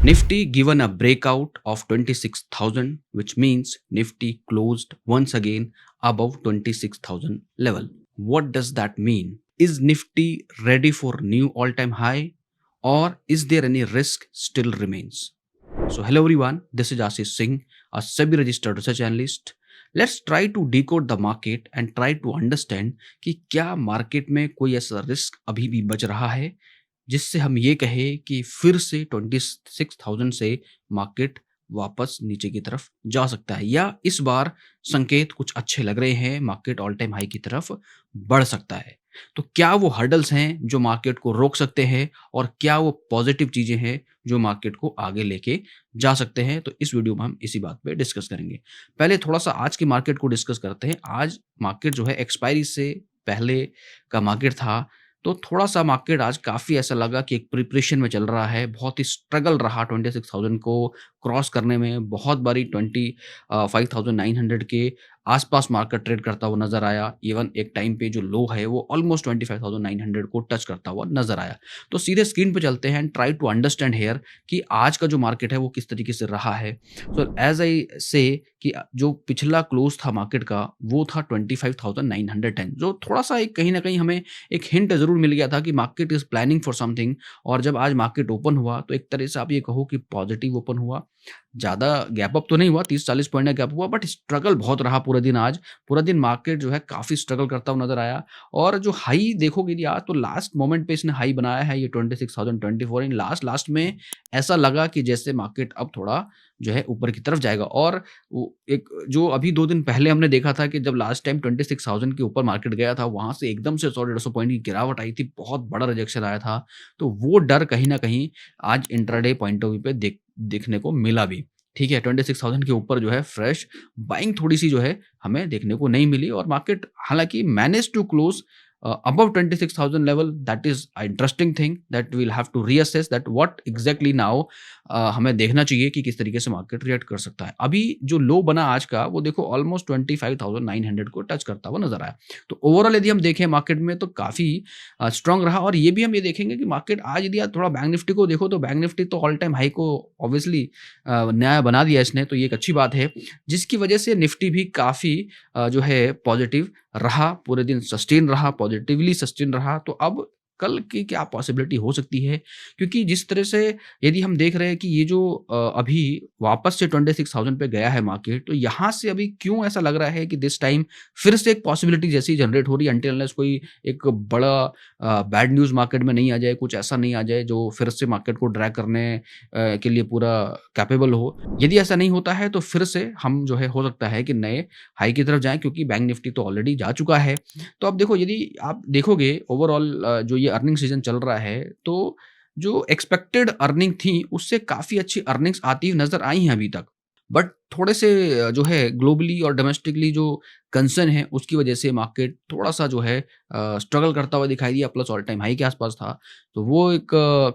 Nifty given a breakout of 26,000, which means Nifty closed once again above 26,000 level. What does that mean? Is Nifty ready for new all-time high, or is there any risk still remains? So hello everyone, this is Ashish Singh, a SEBI registered research analyst. Let's try to decode the market and try to understand कि क्या market में कोई ऐसा risk अभी भी बच रहा है जिससे हम ये कहें कि फिर से 26,000 से मार्केट वापस नीचे की तरफ जा सकता है, या इस बार संकेत कुछ अच्छे लग रहे हैं, मार्केट ऑल टाइम हाई की तरफ बढ़ सकता है। तो क्या वो हर्डल्स हैं जो मार्केट को रोक सकते हैं, और क्या वो पॉजिटिव चीजें हैं जो मार्केट को आगे लेके जा सकते हैं? तो इस वीडियो में हम इसी बात पे डिस्कस करेंगे। पहले थोड़ा सा आज की मार्केट को डिस्कस करते हैं। आज मार्केट जो है एक्सपायरी से पहले का मार्केट था, तो थोड़ा-सा मार्केट आज काफ़ी ऐसा लगा कि एक प्रिपरेशन में चल रहा है। बहुत ही स्ट्रगल रहा 26,000 को क्रॉस करने में। बहुत बारी 5,900 के आस-पास मार्केट ट्रेड करता हुआ नज़र आया। इवन एक टाइम पे जो लो है वो ऑलमोस्ट 25,900 को टच करता हुआ नज़र आया। तो सीधे स्क्रीन पे चलते हैं and try to understand here कि आज का जो मार्केट है वो किस तरीके से रहा है। सो एज़ आई से कि जो पिछला क्लोज़ था मार्केट का वो था 25,910, जो थोड़ा-सा एक कहीं न कहीं हमें एक हिंट ज़रूर मिल गया था कि market is planning for something. और जब आज मार्केट ओपन हुआ तो एक तरह से आप ये कहो कि पॉजिटिव ओपन हुआ। ज़्यादा गैप अप तो नहीं हुआ, 30-40 पॉइंट का गैप हुआ, बट स्ट्रगल बहुत रहा पूरा दिन आज। पूरा दिन मार्केट जो है काफ़ी स्ट्रगल करता हुआ नज़र आया। और जो हाई देखोगे यदि आज, तो लास्ट मोमेंट पे इसने हाई बनाया है ये 26,024 इन लास्ट में ऐसा लगा कि जैसे मार्केट अब थोड़ा जो है ऊपर की तरफ जाएगा। और वो एक जो अभी 2 दिन पहले हमने देखा था कि जब लास्ट टाइम 26,000 के ऊपर मार्केट गया था, वहाँ से एकदम से 100-150 पॉइंट की गिरावट आई थी, बहुत बड़ा रिजेक्शन आया था। तो वो डर कहीं न कहीं आज इंट्राडे पॉइंट ऑफ व्यू पे देखने को मिला भी। ठीक है, 26,000 के ऊपर जो है फ्रेश बाइंग थोड़ी-सी जो है हमें देखने को नहीं मिली, और मार्केट हालाँकि managed to close above 26,000 level. That is an interesting thing that we'll have to reassess that what exactly now हमें देखना चाहिए कि किस तरीके से मार्केट रिएक्ट कर सकता है। अभी जो लो बना आज का वो देखो ऑलमोस्ट 25,900 को टच करता हुआ नज़र आया। तो ओवरऑल यदि हम देखें मार्केट में तो काफ़ी स्ट्रॉन्ग रहा। और ये भी हम ये देखेंगे कि मार्केट आज यदि आप थोड़ा बैंक निफ्टी को देखो तो बैंक निफ्टी तो ऑल टाइम हाई को ऑब्वियसली नया बना दिया इसने, तो ये एक अच्छी बात है, जिसकी वजह से निफ्टी भी काफ़ी जो है पॉजिटिव रहा, पूरे दिन सस्टेन रहा, पॉजिटिवली सस्टेन रहा। तो अब कल की क्या पॉसिबिलिटी हो सकती है? क्योंकि जिस तरह से यदि हम देख रहे हैं कि ये जो अभी वापस से 26,000 पे गया है मार्केट, तो यहाँ से अभी क्यों ऐसा लग रहा है कि दिस टाइम फिर से एक पॉसिबिलिटी जैसी जनरेट हो रही है, अनटिल अनलेस कोई एक बड़ा बैड न्यूज़ मार्केट में नहीं आ जाए, कुछ ऐसा नहीं आ जाए जो फिर से मार्केट को ड्रैग करने के लिए पूरा कैपेबल हो। यदि ऐसा नहीं होता है तो फिर से हम जो है हो सकता है कि नए हाई की तरफ जाएँ, क्योंकि बैंक निफ्टी तो ऑलरेडी जा चुका है। तो अब देखो, यदि आप देखोगे ओवरऑल जो ये अर्निंग सीजन चल रहा है, तो जो एक्सपेक्टेड अर्निंग थी उससे काफ़ी अच्छी अर्निंग्स आती हुई नज़र आई हैं अभी तक। बट थोड़े से जो है ग्लोबली और डोमेस्टिकली जो कंसर्न है उसकी वजह से मार्केट थोड़ा-सा जो है स्ट्रगल करता हुआ दिखाई दिया, प्लस ऑल टाइम हाई के आसपास था। तो वो एक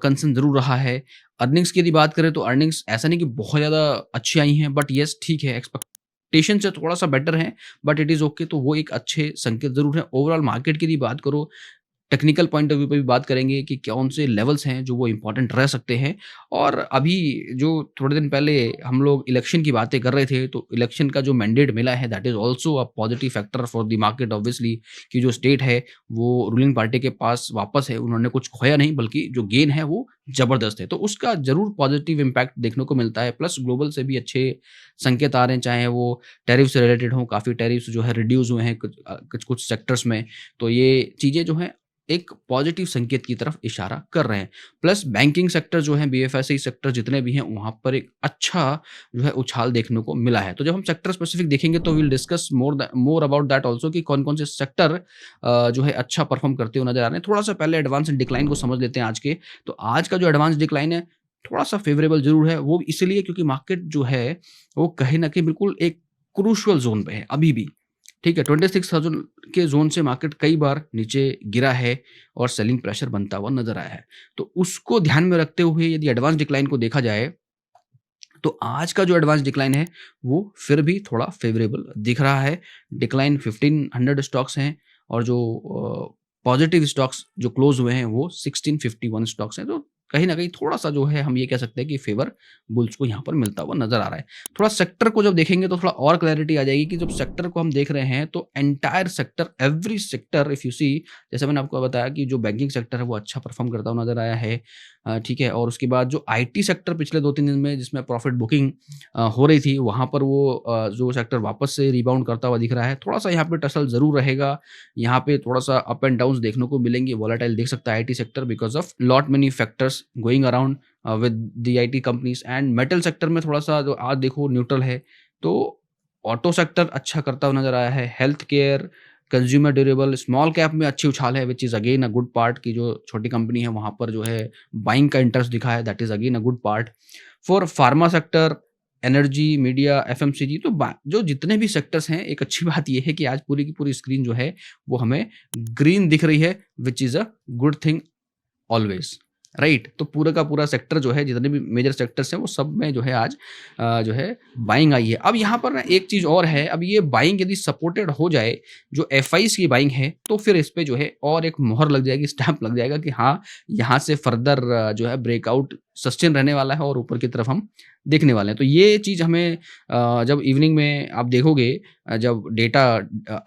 कंसर्न ज़रूर रहा है। अर्निंग्स की यदि बात करें तो अर्निंग्स ऐसा नहीं कि बहुत ज़्यादा अच्छी आई हैं, बट येस ठीक है, एक्सपेक्टेशन से थोड़ा-सा बेटर है, बट इट इज़ ओके। तो वो एक अच्छे संकेत ज़रूर है। ओवरऑल मार्केट की यदि बात करो, टेक्निकल पॉइंट ऑफ व्यू पे भी बात करेंगे कि कौन से लेवल्स हैं जो वो इम्पोर्टेंट रह सकते हैं। और अभी जो थोड़े दिन पहले हम लोग इलेक्शन की बातें कर रहे थे, तो इलेक्शन का जो मैंडेट मिला है that is also a positive factor for the market obviously, कि जो स्टेट है वो रूलिंग पार्टी के पास वापस है, उन्होंने कुछ खोया नहीं, बल्कि जो गेन है वो ज़बरदस्त है। तो उसका ज़रूर पॉजिटिव इम्पैक्ट देखने को मिलता है। प्लस ग्लोबल से भी अच्छे संकेत आ रहे हैं, चाहे वो टैरिफ से रिलेटेड हों, काफ़ी टैरिफ्स जो है रिड्यूस हुए हैं कुछ सेक्टर्स में। तो ये चीज़ें जो हैं एक पॉजिटिव संकेत की तरफ इशारा कर रहे हैं। प्लस बैंकिंग सेक्टर जो है, बीएफएसआई सेक्टर जितने भी हैं, वहाँ पर एक अच्छा जो है उछाल देखने को मिला है। तो जब हम सेक्टर स्पेसिफिक देखेंगे तो we will discuss more about that also कि कौन-कौन से सेक्टर जो है अच्छा परफॉर्म करते हुए नज़र आ रहे हैं। थोड़ा-सा पहले एडवांस एंड डिक्लाइन को समझ लेते हैं आज के। तो आज का जो एडवांस डिक्लाइन है, थोड़ा-सा फेवरेबल ज़रूर है। वो इसलिए क्योंकि मार्केट जो है, वो कहीं न कहीं बिल्कुल एक क्रूशियल ज़ोन पे है अभी भी। ठीक है, 26,000 के ज़ोन से मार्केट कई बार नीचे गिरा है और सेलिंग प्रेशर बनता हुआ नज़र आया है। तो उसको ध्यान में रखते हुए यदि एडवांस डिक्लाइन को देखा जाए, तो आज का जो एडवांस डिक्लाइन है, वो फिर भी थोड़ा फ़ेवरेबल दिख रहा है। डिक्लाइन 1500 स्टॉक्स हैं, और जो पॉज़िटिव स्टॉक्स जो क्लोज़ हुए हैं, वो 1651 स्टॉक्स हैं। तो कहीं न कहीं थोड़ा-सा जो है हम ये कह सकते हैं कि फ़ेवर बुल्स को यहाँ पर मिलता हुआ नज़र आ रहा है। थोड़ा सेक्टर को जब देखेंगे तो थोड़ा और क्लैरिटी आ जाएगी कि जब सेक्टर को हम देख रहे हैं तो entire sector, every sector if you see, जैसे मैंने आपको बताया कि जो बैंकिंग सेक्टर है वो अच्छा परफ़ॉर्म करता हुआ नज़र आया है। ठीक है, और उसके बाद जो आईटी सेक्टर पिछले 2-3 दिन में जिसमें प्रॉफ़िट बुकिंग हो रही थी, वहाँ पर वो जो सेक्टर वापस से रिबाउंड करता हुआ दिख रहा है। थोड़ा-सा यहाँ पे टसल ज़रूर रहेगा। यहाँ पे थोड़ा-सा अप एंड डाउन्स देखने को मिलेंगे, वोलेटाइल दिख सकता है IT sector because of lot many factors going around with the IT companies. And metal sector में थोड़ा-सा जो आज देखो न्यूट्रल है। तो ऑटो सेक्टर अच्छा करता हुआ नज़र आया है। Health care, consumer durable, small cap में अच्छी उछाल है which is again a good part की जो छोटी कंपनी है वहाँ पर जो है बाइंग का इंटरेस्ट दिखा है, that is again a good part. For pharma sector, energy, media, FMCG, तो बा जो जितने भी सेक्टर्स हैं, एक अच्छी बात ये है कि आज पूरी की पूरी स्क्रीन जो है वो हमें ग्रीन दिख रही है which is a good thing always, right? तो पूरा का पूरा सेक्टर जो है, जितने भी मेजर सेक्टर्स हैं, वो सब में जो है आज जो है बाइंग आई है। अब यहाँ पर ना एक चीज़ और है, अब ये बाइंग यदि सपोर्टेड हो जाए, जो एफआईज़ की बाइंग है, तो फिर इस पे जो है और एक मोहर लग जाएगी, स्टैम्प लग जाएगा कि हाँ, यहाँ से फर्दर जो है ब्रेकआउट सस्टेन रहने वाला है और ऊपर की तरफ हम देखने वाले हैं। तो ये चीज़ हमें जब इवनिंग में आप देखोगे, जब डेटा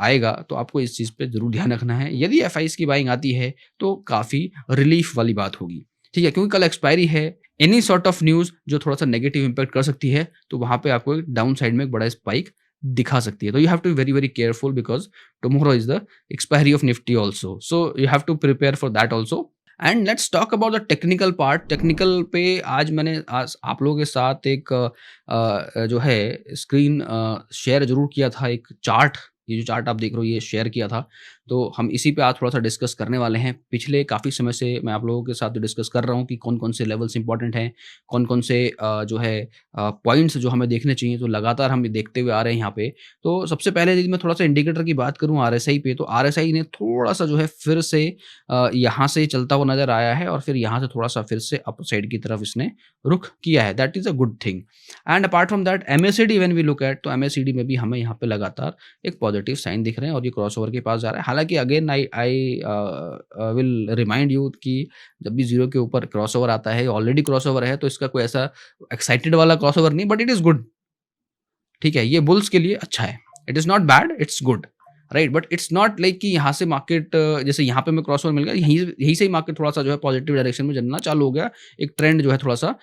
आएगा, तो आपको इस चीज़ पे ज़रूर ध्यान रखना है। यदि एफआईज़ की बाइंग आती है, तो काफ़ी रिलीफ वाली बात होगी। ठीक है? क्योंकि कल एक्सपायरी है, एनी सॉर्ट ऑफ न्यूज़ जो थोड़ा-सा नेगेटिव इम्पैक्ट कर सकती है, तो वहाँ पे आपको एक डाउन साइड में एक बड़ा स्पाइक दिखा सकती है। तो you have to be very, very careful because tomorrow is the expiry of Nifty also. So you have to prepare for that also. And let's talk about the technical part. Technical पे आज मैंने आज आप लोगों के साथ एक जो है स्क्रीन शेयर ज़रूर किया था, एक चार्ट, ये जो चार्ट आप देख रहे हो ये शेयर किया था। तो हम इसी पे आज थोड़ा-सा डिस्कस करने वाले हैं। पिछले काफ़ी समय से मैं आप लोगों के साथ डिस्कस कर रहा हूँ कि कौन-कौन से लेवल्स इम्पोर्टेंट हैं, कौन-कौन से जो है पॉइंट्स जो हमें देखने चाहिए, तो लगातार हम ये देखते हुए आ रहे हैं यहाँ पे। तो सबसे पहले यदि मैं थोड़ा-सा इंडिकेटर की बात करूँ आरएसआई पे, तो आरएसआई ने थोड़ा-सा जो है फिर से यहाँ से चलता हुआ नज़र आया है और फिर यहाँ से थोड़ा-सा फिर से अप साइड की तरफ इसने रुख किया है। That is a good thing. And apart from that MSCD when we look at, तो एमएससीडी में भी हमें यहाँ पे लगातार एक पॉजिटिव साइन दिख रहे हैं और ये क्रॉसओवर के पास जा रहा है। हालाँकि again I I will remind you कि जब भी ज़ीरो के ऊपर क्रॉसओवर आता है, ऑलरेडी क्रॉसओवर है, तो इसका कोई ऐसा एक्साइटेड वाला क्रॉसओवर नहीं, बट इट इज़ गुड। ठीक है? ये बुल्स के लिए अच्छा है। It is not bad, it's good, right? But it's not like कि यहाँ से मार्केट जैसे यहाँ पे हमें क्रॉसओवर मिल गया, यहीं यहीं से ही मार्केट थोड़ा-सा जो है पॉजिटिव डायरेक्शन में चलना चालू हो गया। एक ट्रेंड जो है थोड़ा-सा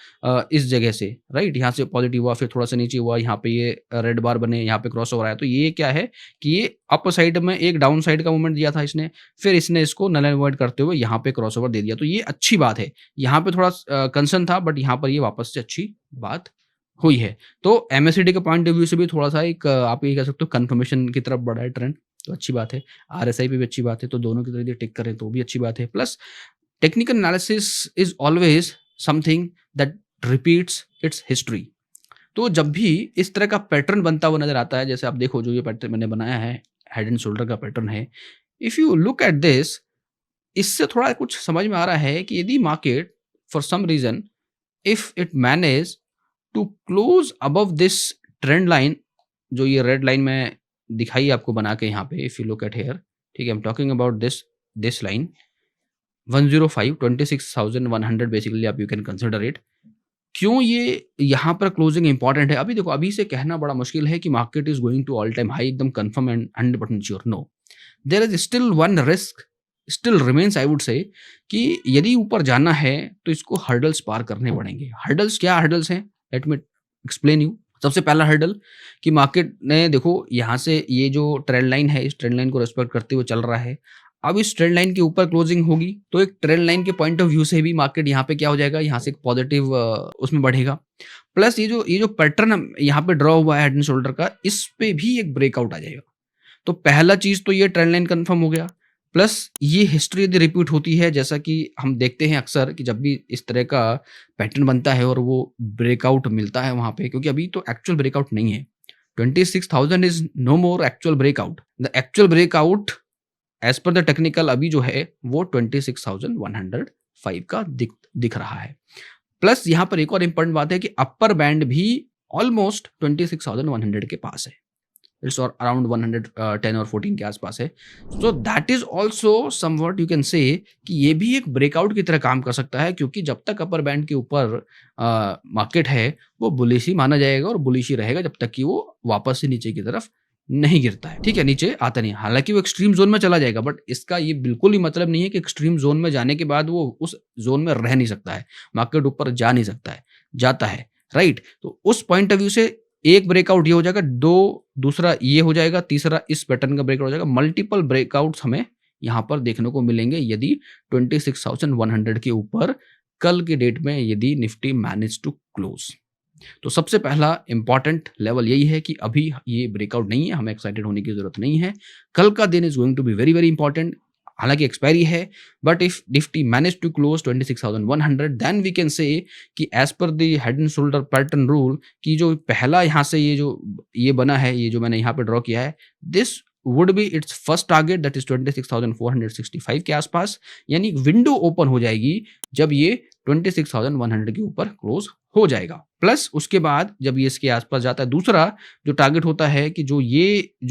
इस जगह से, राइट? यहाँ से पॉजिटिव हुआ, फिर थोड़ा-सा नीचे हुआ, यहाँ पे ये रेड बार बने, यहाँ पे क्रॉसओवर आया। तो ये क्या है कि ये अप साइड में एक डाउन साइड का मूवमेंट दिया था इसने, फिर इसने इसको नल एंड वॉइड करते हुए यहाँ पे क्रॉसओवर दे दिया। तो ये अच्छी बात है। यहाँ पे थोड़ा कंसर्न था, बट यहाँ पर ये वापस से अच्छी बात हुई है। तो एमएससीडी के पॉइंट ऑफ व्यू से भी थोड़ा-सा एक आप ये कह सकते हो कन्फर्मेशन की तरफ बढ़ा है ट्रेंड, तो अच्छी बात है। आरएसआई पे भी अच्छी बात है, तो दोनों की तरफ यदि टिक करें तो भी अच्छी बात है। Plus technical analysis is always something that repeats it's history. तो जब भी इस तरह का पैटर्न बनता हुआ नज़र आता है, जैसे आप देखो जो ये पैटर्न मैंने बनाया है, हेड एंड शोल्डर का पैटर्न है। If you look at this, इससे थोड़ा कुछ समझ में आ रहा है कि यदि market for some reason if it manage to close above this trend line, जो ये रेड लाइन में दिखाई आपको बना के यहाँ पे, if you look eight here, ठीक है, I am talking about this line 105 26,100 basically आप यू कैन कंसिडर इट। क्यों ये यहाँ पर क्लोजिंग इंपॉर्टेंट है? अभी देखो, अभी से कहना बड़ा मुश्किल है कि market is going to all time high, एकदम confirm and 100% sure, no. There is still one risk still remains, I would say, कि यदि ऊपर जाना है तो इसको हर्डल्स पार करने पड़ेंगे। हर्डल्स क्या हर्डल्स हैं? Let me explain you. सबसे पहला हर्डल कि मार्केट ने देखो यहाँ से ये जो ट्रेंड लाइन है, इस ट्रेंड लाइन को रिस्पेक्ट करते हुए चल रहा है। अब इस ट्रेंड लाइन के ऊपर क्लोजिंग होगी तो एक ट्रेंड लाइन के पॉइंट ऑफ व्यू से भी मार्केट यहाँ पे क्या हो जाएगा, यहाँ से एक पॉजिटिव उसमें बढ़ेगा। प्लस ये जो पैटर्न यहाँ पे ड्रॉ हुआ है हेड एंड शोल्डर का, इस पे भी एक ब्रेकआउट आ जाएगा। तो पहला चीज तो ये ट्रेंड लाइन कंफर्म हो गया। प्लस ये हिस्ट्री यदि रिपीट होती है, जैसा कि हम देखते हैं अक्सर कि जब भी इस तरह का पैटर्न बनता है और वो ब्रेकआउट मिलता है वहां पे, क्योंकि अभी तो एक्चुअल ब्रेकआउट नहीं है। 26,000 is no more actual breakout. The actual breakout as per the technical अभी जो है वो 26,105 का दिख रहा है। प्लस यहाँ पर एक और इंपॉर्टेंट बात है कि अपर बैंड भी ऑलमोस्ट 26,100 के पास है। इट्स और अराउंड 110 और 14 के आसपास है. So that is also somewhat you can say कि ये भी एक ब्रेकआउट की तरह काम कर सकता है, क्योंकि जब तक अपर बैंड के ऊपर मार्केट है वो बुलिश ही माना जाएगा और बुलिश ही रहेगा जब तक कि वो वापस से नीचे की तरफ नहीं गिरता है. ठीक है, नीचे आता नहीं, हालांकि वो एक्सट्रीम जोन में चला जाएगा, बट इसका ये बिल्कुल ही मतलब नहीं है कि एक्सट्रीम जोन में जाने के बाद वो उस जोन में रह नहीं सकता है, मार्केट ऊपर जा नहीं सकता है, जाता है. राइट, तो उस पॉइंट ऑफ व्यू से एक ब्रेकआउट ये हो जाएगा, दूसरा ये हो जाएगा, तीसरा इस पैटर्न का ब्रेकआउट हो जाएगा. मल्टीपल ब्रेकआउट्स हमें यहाँ पर देखने को मिलेंगे यदि 26,100 के ऊपर कल के डेट में यदि निफ्टी मैनेज टू क्लोज. तो सबसे पहला इंपॉर्टेंट लेवल यही है कि अभी ये ब्रेकआउट नहीं है, हमें एक्साइटेड होने की जरूरत नहीं है. कल का दिन is going to be very very important. हालांकि एक्सपायरी है, but if Nifty manage to close 26,100 then we can say कि as per the head and shoulder pattern rule कि जो पहला यहाँ से ये बना है, ये जो मैंने यहाँ पे ड्रॉ किया है, this would be it's first target, that is 26,465 के आसपास. यानी विंडो ओपन हो जाएगी जब ये 26,100 के ऊपर क्लोज हो जाएगा. प्लस उसके बाद जब ये इसके आसपास जाता है, दूसरा जो टारगेट होता है कि जो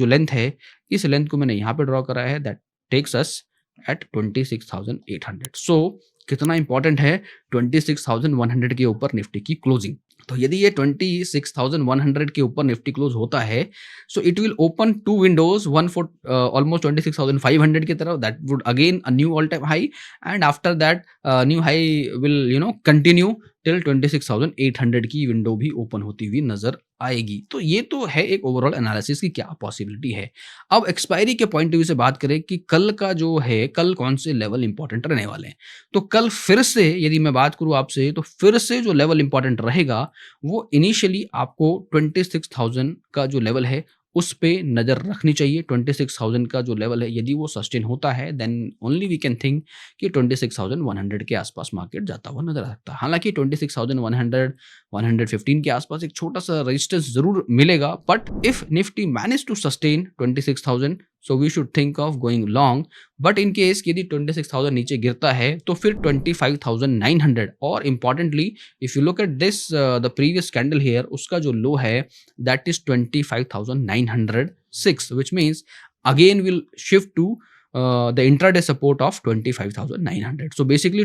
लेंथ है, इस लेंथ को मैंने यहाँ पे ड्रॉ करा है, दैट टेक्स अस एट 26,800. सो कितना इंपॉर्टेंट है 26,100 के ऊपर निफ्टी की क्लोजिंग. तो यदि ये 26,100 के ऊपर निफ्टी क्लोज होता है, so it will open two windows, one for almost 26,500 की तरफ, that would again a new all time high, and after that new high will continue till 26,800 की विंडो भी ओपन होती हुई नजर आएगी. तो ये तो है एक ओवरऑल एनालिसिस की क्या पॉसिबिलिटी है. अब एक्सपायरी के पॉइंट ऑफ व्यू से बात करें कि कल का जो है, कल कौन से लेवल इंपॉर्टेंट रहने वाले हैं, तो कल फिर से यदि मैं बात करूं आपसे, तो फिर से जो लेवल इंपॉर्टेंट रहेगा वो इनिशियली आपको 26,000 का जो लेवल है उस पे नज़र रखनी चाहिए. 26,000 का जो लेवल है यदि वो सस्टेन होता है then only we can think कि 26,100 के आसपास मार्केट जाता हुआ नजर आ सकता है. हालांकि 26,100 115 के आसपास एक छोटा सा रेजिस्टेंस जरूर मिलेगा, but if Nifty manage to sustain 26,000 so we should think of going long. But in case यदि 26,000 नीचे गिरता है तो फिर 25,900, और importantly if you look at this the previous candle here, उसका जो लो है that is 25,906, which means again will shift to the intraday support of 25,900. So basically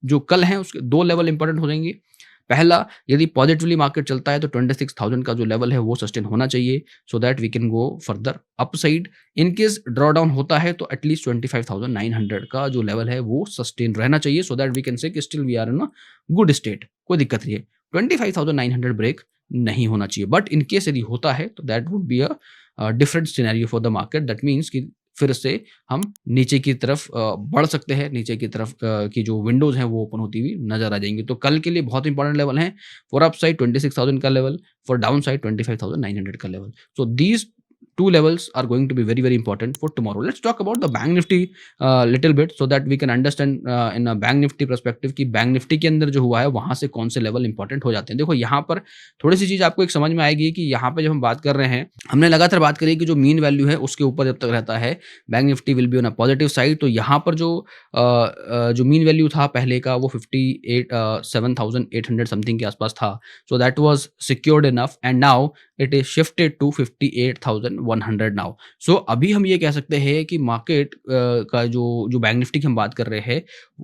जो कल है उसके दो लेवल इंपॉर्टेंट हो जाएंगे. पहला, यदि पॉजिटिवली मार्केट चलता है तो 26,000 का जो लेवल है वो सस्टेन होना चाहिए, so that we can go further upside. In case drawdown होता है तो एटलीस्ट 25,900 का जो लेवल है वो सस्टेन रहना चाहिए, so that we can say still we are in a good state. कोई दिक्कत नहीं है, 25,900 ब्रेक नहीं होना चाहिए. बट इन केस यदि होता है तो that would be a different scenario for the market. That means कि फिर से हम नीचे की तरफ बढ़ सकते हैं, नीचे की तरफ की जो विंडोज हैं वो ओपन होती हुई नजर आ जाएंगी. तो कल के लिए बहुत इंपॉर्टेंट लेवल है. फॉर अप साइड 26,000 का लेवल, फॉर डाउन साइड 25,900 का level. So these two levels are going to be very very important for tomorrow. Let's talk about the bank nifty little bit so that we can understand in a bank nifty perspective कि bank nifty के अंदर जो हुआ है वहां से कौन से लेवल इंपॉर्टेंट हो जाते हैं. देखो यहाँ पर थोड़ी सी चीज आपको एक समझ में आएगी कि यहाँ पे जब हम बात कर रहे हैं, हमने लगातार बात करी कि जो मीन वैल्यू है उसके ऊपर जब तक रहता है bank Nifty will be on a positive side. तो यहाँ पर जो मीन वैल्यू था पहले का वो 7,800 समथिंग के आसपास था. So that was secured enough and now it is shifted to 58,100 now. So अभी हम ये कह सकते हैं कि मार्केट का जो बैंक निफ्टी की हम बात कर रहे हैं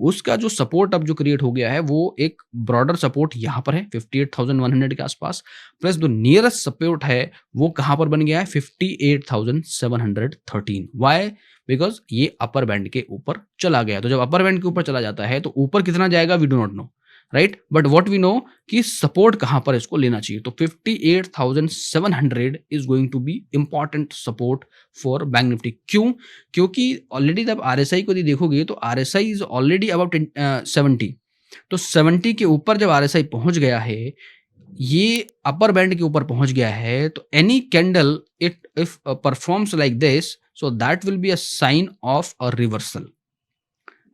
उसका जो सपोर्ट अब जो क्रिएट हो गया है वो एक ब्रॉडर सपोर्ट यहाँ पर है 58,100 के आसपास, प्लस जो नियरेस्ट सपोर्ट है वो कहाँ पर बन गया है 58,713. वाई? बिकॉज ये अपर बैंड के ऊपर चला गया. तो जब अपर बैंड के ऊपर चला जाता है तो ऊपर कितना जाएगा we do not know, right, but what we know कि सपोर्ट कहां पर इसको लेना चाहिए. तो 58,700 is going to be important support for bank Nifty. क्यों? क्योंकि ऑलरेडी जब आरएसआई को देखोगे तो आरएसआई इज ऑलरेडी अबाउट 70. तो 70 के ऊपर जब आरएसआई पहुंच गया है, ये अपर बैंड के ऊपर पहुंच गया है, तो any candle it if performs like this, so that will be a sign of a reversal,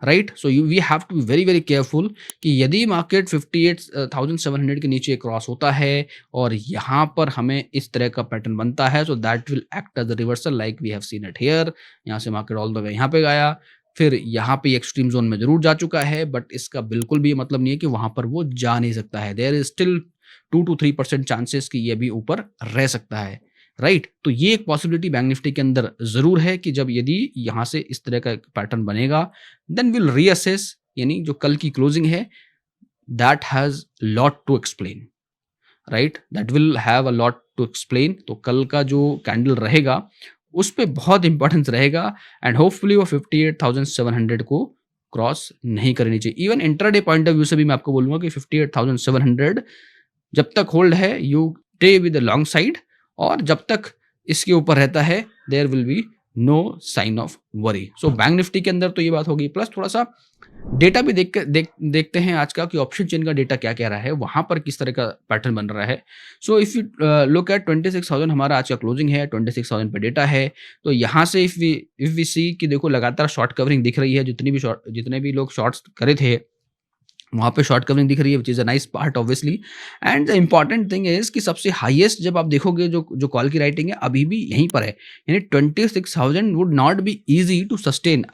right. So we have to be very very careful कि यदि मार्केट 58,700 के नीचे क्रॉस होता है और यहाँ पर हमें इस तरह का पैटर्न बनता है, so that will act as a reversal like we have seen it here. यहाँ से मार्केट ऑल द वे यहाँ पे गया, फिर यहाँ पे एक्सट्रीम जोन में जरूर जा चुका है, बट इसका बिल्कुल भी मतलब नहीं है कि वहां पर वो जा नहीं सकता है. There is still 2 to 3% chances कि ये भी ऊपर रह सकता है. राइट। तो ये एक पॉसिबिलिटी बैंक निफ्टी के अंदर जरूर है कि जब यदि यहाँ से इस तरह का पैटर्न बनेगा, देन विल रीअसेस, यानी जो कल की क्लोजिंग है that has lot to explain, right, that will have a lot to explain. तो कल का जो कैंडल रहेगा उस पे बहुत इंपॉर्टेंस रहेगा, एंड होपफुली वो 58,700 को क्रॉस नहीं करनी चाहिए। Even intraday point of view से भी मैं आपको बोलूंगा कि 58,700 जब तक होल्ड है you stay with the long side, और जब तक इसके ऊपर रहता है there will be no sign of worry. So bank Nifty के अंदर तो ये बात होगी, प्लस थोड़ा सा डेटा भी देखते हैं आज का कि ऑप्शन चेन का डेटा क्या कह रहा है, वहां पर किस तरह का पैटर्न बन रहा है। So if you look eight 26,000 हमारा आज का क्लोजिंग है, 26,000 पे डेटा है। तो यहाँ से इफ वी सी कि देखो लगातार शॉर्ट कवरिंग दिख रही है, जितने भी लोग शॉर्ट्स करे थे वहाँ पे शॉर्ट कवरिंग दिख रही है, which is a nice part obviously. And the important thing is कि सबसे हाईएस्ट जब आप देखोगे जो जो कॉल की राइटिंग है अभी भी यहीं पर है, यानी 26,000 would not be easy to sustain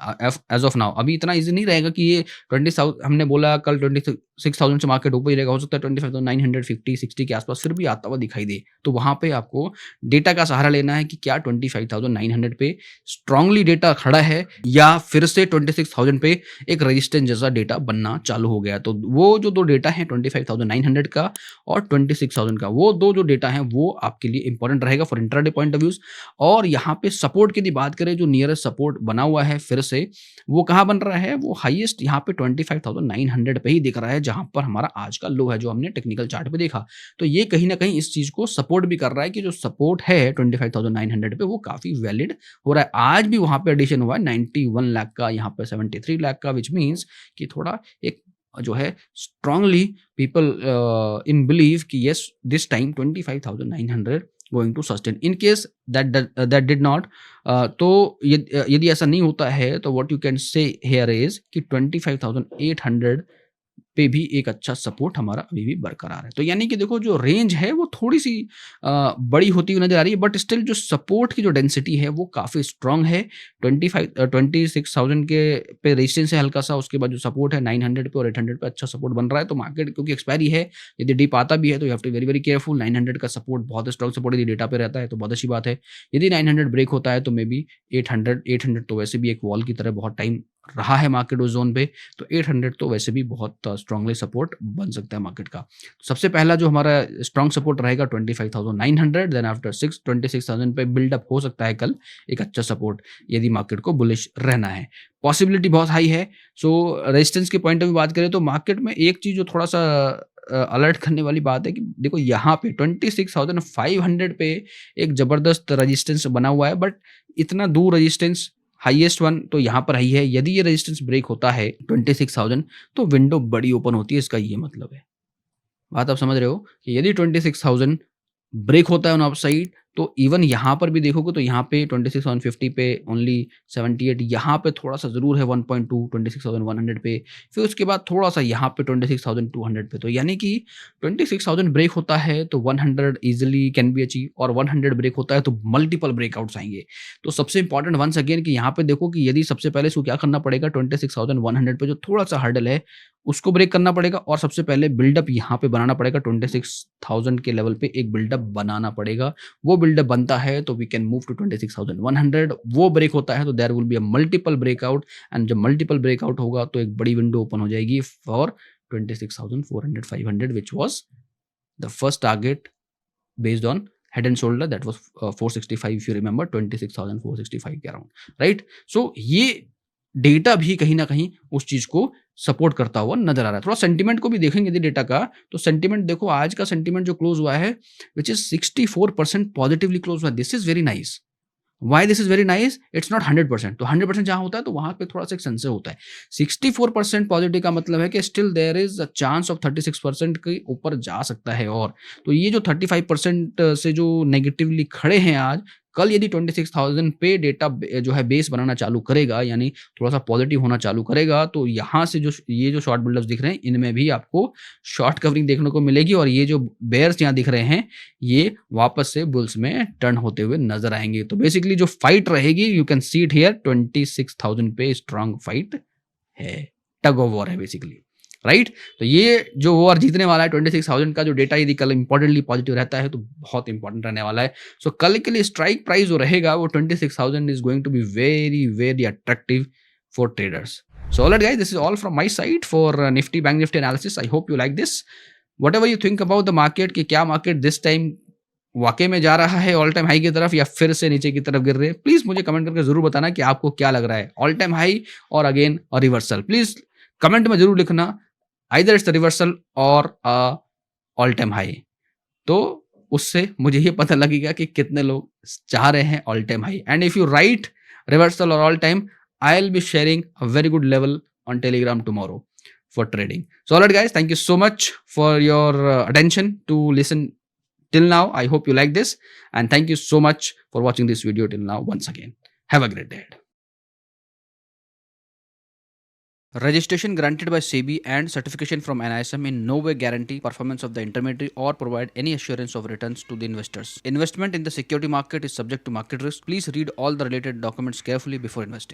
as of now. अभी इतना इजी नहीं रहेगा कि ये 20,000, हमने बोला कल 26,000 से मार्केट ऊपर ही रहेगा, हो सकता है 25,950 60 के आसपास फिर भी आता हुआ दिखाई दे। तो वहाँ पे आपको डेटा का सहारा लेना है कि क्या 25,900 पे स्ट्रांगली डेटा खड़ा है, या फिर से 26,000 पे एक रेजिस्टेंस जैसा डेटा बनना चालू हो गया। तो वो जो दो डेटा है 25,900 का और 26,000 का, वो दो जो डेटा है वो आपके लिए इंपॉर्टेंट रहेगा for intraday point of views. और यहाँ पे सपोर्ट की यदि बात करें, जो नियरेस्ट सपोर्ट बना हुआ है फिर से वो कहाँ बन रहा है, वो हाईएस्ट यहाँ पे 25,900 पे ही दिख रहा है, जहां पर हमारा आज का लो है जो हमने टेक्निकल चार्ट पे देखा। तो ये कहीं ना कहीं इस चीज को सपोर्ट भी कर रहा है कि जो सपोर्ट है 25,900 पे वो काफी वैलिड हो रहा है। आज भी वहां पे एडिशन हुआ है 91 लाख का, यहाँ पे 73 लाख का, विच मीन्स कि थोड़ा एक जो है स्ट्रांगली पीपल इन बिलीव कि yes this time 25,900 going to sustain. In case that did not, तो यदि ऐसा नहीं होता है तो what you can say here is कि 25,800 पे भी एक अच्छा सपोर्ट हमारा अभी भी बरकरार है। तो यानी कि देखो जो रेंज है वो थोड़ी सी बड़ी होती हुई नजर आ रही है, बट स्टिल जो सपोर्ट की जो डेंसिटी है वो काफी स्ट्रांग है। 26,000 के पे रेजिस्टेंस है हल्का सा, उसके बाद जो सपोर्ट है 900 पे और 800 पे अच्छा सपोर्ट बन रहा है। तो मार्केट क्योंकि एक्सपायरी है, यदि डीप आता भी है तो you have to very very careful. 900 का सपोर्ट बहुत स्ट्रांग सपोर्ट यदि डेटा पे रहता है तो बहुत अच्छी बात है। यदि 900 ब्रेक होता है तो मे बी 800 तो वैसे भी एक वॉल की तरह बहुत टाइम रहा है मार्केट उस जोन पे, तो 800 तो वैसे भी बहुत स्ट्रांगली सपोर्ट बन सकता है मार्केट का। सबसे पहला जो हमारा स्ट्रांग सपोर्ट रहेगा 25,900, देन आफ्टर 26,000 पे बिल्डअप हो सकता है कल एक अच्छा सपोर्ट, यदि मार्केट को बुलिश रहना है। पॉसिबिलिटी बहुत हाई है। सो रेजिस्टेंस के पॉइंट ऑफ व्यू बात करें तो मार्केट में एक चीज जो थोड़ा सा अलर्ट करने वाली बात है कि देखो यहाँ पे 26,500 पे एक जबरदस्त रेजिस्टेंस बना हुआ है, बट इतना दूर रेजिस्टेंस हाईएस्ट वन तो यहाँ पर ही है। यदि ये रेजिस्टेंस ब्रेक होता है 26,000 तो विंडो बड़ी ओपन होती है, इसका ये मतलब है। बात आप समझ रहे हो कि यदि 26,000 ब्रेक होता है ऑन अप साइड तो इवन यहाँ पर भी देखोगे तो यहाँ पे 26,150 पे ओनली 78, यहाँ पे थोड़ा सा जरूर है 1.2 26,100 पे, फिर उसके बाद थोड़ा सा यहाँ पे 26,200 पे। तो यानी कि 26,000 ब्रेक होता है तो 100 इजिली कैन बी अचीव, और 100 ब्रेक होता है तो मल्टीपल ब्रेकआउट्स आएंगे। तो सबसे इंपॉर्टेंट वंस अगेन कि यहाँ पे देखो कि यदि सबसे पहले इसको क्या करना पड़ेगा, 26,100 पे जो थोड़ा सा हर्डल है उसको ब्रेक करना पड़ेगा, और सबसे पहले बिल्डअप यहाँ पे बनाना पड़ेगा 26,000 के लेवल पे एक बिल्डअप बनाना पड़ेगा। वो बिल्डअप बनता है तो वी कैन मूव टू 26,100। वो ब्रेक होता है तो there will be a multiple breakout, and जब मल्टीपल ब्रेकआउट होगा तो एक बड़ी विंडो ओपन हो जाएगी for 26,400 500 which was the first target based on head and shoulder, that was 465 if you remember, 26,465 के अराउंड, राइट। सो ये डेटा भी कहीं ना कहीं उस चीज को सपोर्ट करता हुआ नजर आ रहा है। थोड़ा सेंटीमेंट को भी देखेंगे यदि डेटा का, तो सेंटीमेंट देखो आज का सेंटीमेंट जो क्लोज हुआ है विच इज 64% पॉजिटिवली क्लोज हुआ है। This is very nice. Why this is very nice? It's not 100%। तो 100% जहां होता है तो वहां पे थोड़ा सा एक सेंसर होता है। 64% पॉजिटिव का मतलब है कि still there is a chance of 36% के ऊपर जा सकता है। और तो ये जो 35% से जो नेगेटिवली खड़े हैं आज, कल यदि 26,000 पे डेटा जो है बेस बनाना चालू करेगा, यानी थोड़ा सा पॉजिटिव होना चालू करेगा, तो यहाँ से जो ये जो शॉर्ट बिल्डअप्स दिख रहे हैं इनमें भी आपको शॉर्ट कवरिंग देखने को मिलेगी, और ये जो बेयर्स यहाँ दिख रहे हैं ये वापस से बुल्स में टर्न होते हुए नजर आएंगे। तो बेसिकली जो फाइट रहेगी, you can see it here, 26,000 पे स्ट्रांग फाइट है, टग ऑफ वॉर है बेसिकली। राइट। तो ये जो वॉर जीतने वाला है 26,000 का जो डेटा यदि कल इंपॉर्टेंटली पॉजिटिव रहता है तो बहुत इंपॉर्टेंट रहने वाला है। सो कल के लिए स्ट्राइक प्राइस जो रहेगा वो 26,000 is going to be very very attractive for traders. So alright guys, this is all from my side for Nifty Bank Nifty analysis. I hope you like this. Whatever you think about the market कि क्या market this time वाकई में जा रहा है all time high की तरफ या फिर से नीचे की तरफ गिर रहे हैं, प्लीज मुझे कमेंट करके जरूर बताना कि आपको क्या लग रहा है, ऑल टाइम हाई और अगेन और रिवर्सल। प्लीज कमेंट में जरूर लिखना आइदर इट्स रिवर्सल और ऑल टाइम हाई, तो उससे मुझे ये पता लगेगा कि कितने लोग चाह रहे हैं all time high. And if you write reversal और all time, I'll be sharing a very good level on Telegram tomorrow for trading. So alright guys, thank you so much for your attention to listen till now. I hope you like this and thank you so much for watching this video till now once again. Have a great day. Registration granted by SEBI and certification from NISM in no way guarantee performance of the intermediary or provide any assurance of returns to the investors. Investment in the security market is subject to market risk. Please read all the related documents carefully before investing.